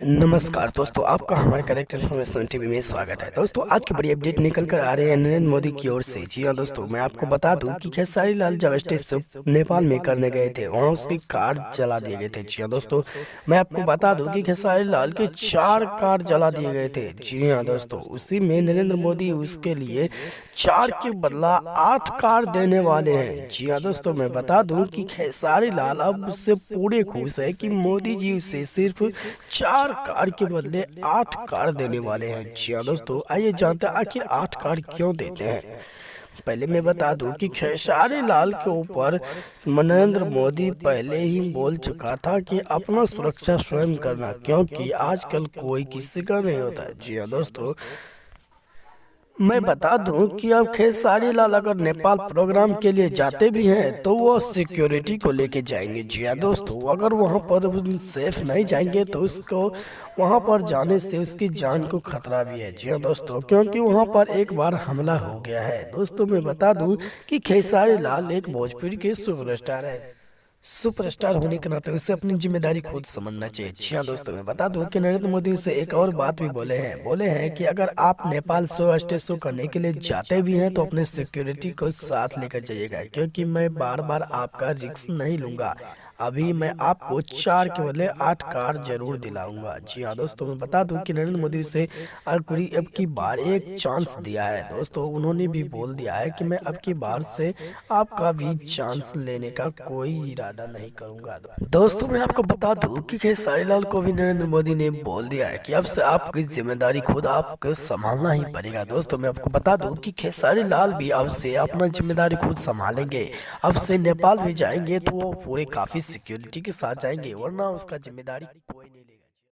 नमस्कार दोस्तों, आपका हमारे करेक्ट इन्फॉर्मेशन टीवी में स्वागत है। दोस्तों, आज की बड़ी अपडेट निकल कर आ रही है नरेंद्र मोदी की ओर से। जी हाँ दोस्तों, मैं आपको बता दूं कि खेसारी लाल जब स्टेज से नेपाल में करने गए थे, वहां उसकी कार जला दिए गए थे। जी हाँ दोस्तों, मैं आपको बता दूं कि खेसारी लाल के 4 कार जला दिए गए थे। जी हाँ दोस्तों, उसी में नरेंद्र मोदी उसके लिए 4 के बदला 8 कार देने वाले हैं। जी हाँ दोस्तों, मैं बता दूं कि खेसारी लाल अब उससे पूरे खुश है कि मोदी जी उसे सिर्फ 4 कार के बदले 8 कार देने वाले हैं। जी हाँ दोस्तों, आइए जानते हैं आखिर 8 कार क्यों देते हैं। पहले मैं बता दूं कि खेसारी लाल के ऊपर नरेंद्र मोदी पहले ही बोल चुका था कि अपना सुरक्षा स्वयं करना, क्योंकि आजकल कोई किसी का नहीं होता है। जी हाँ दोस्तों, मैं बता दूं कि अब खेसारी लाल अगर नेपाल प्रोग्राम के लिए जाते भी हैं तो वो सिक्योरिटी को लेके जाएंगे। जी हाँ दोस्तों, अगर वहां पर सेफ नहीं जाएंगे तो उसको वहां पर जाने से उसकी जान को खतरा भी है। जी हाँ दोस्तों, क्योंकि वहां पर एक बार हमला हो गया है। दोस्तों, मैं बता दूं कि खेसारी लाल एक भोजपुरी के सुपरस्टार है। सुपरस्टार होने के नाते उसे अपनी जिम्मेदारी खुद समझना चाहिए। जी हाँ दोस्तों, मैं बता दूं कि नरेंद्र मोदी से एक और बात भी बोले हैं कि अगर आप नेपाल स्टेज शो करने के लिए जाते भी हैं तो अपने सिक्योरिटी को साथ लेकर जाइएगा, क्योंकि मैं बार बार आपका रिस्क नहीं लूंगा। अभी मैं आपको 4 के बदले 8 कार जरूर दिलाऊंगा। जी हाँ दोस्तों, मैं बता दूं कि नरेंद्र मोदी से अब की बार एक चांस दिया है। दोस्तों, उन्होंने भी बोल दिया है कि मैं अब की बार से आपका भी चांस लेने का कोई इरादा नहीं करूंगा। दोस्तों, मैं आपको बता दूं कि खेसारी लाल को भी नरेंद्र मोदी ने बोल दिया है कि अब से आपकी जिम्मेदारी खुद आपको संभालना ही पड़ेगा। दोस्तों, मैं आपको बता दूं कि खेसारी लाल भी अब से अपना जिम्मेदारी खुद संभालेंगे। अब से नेपाल भी जाएंगे तो वो पूरे काफी सिक्योरिटी के साथ जाएंगे, वरना उसका जिम्मेदारी कोई नहीं लेगा।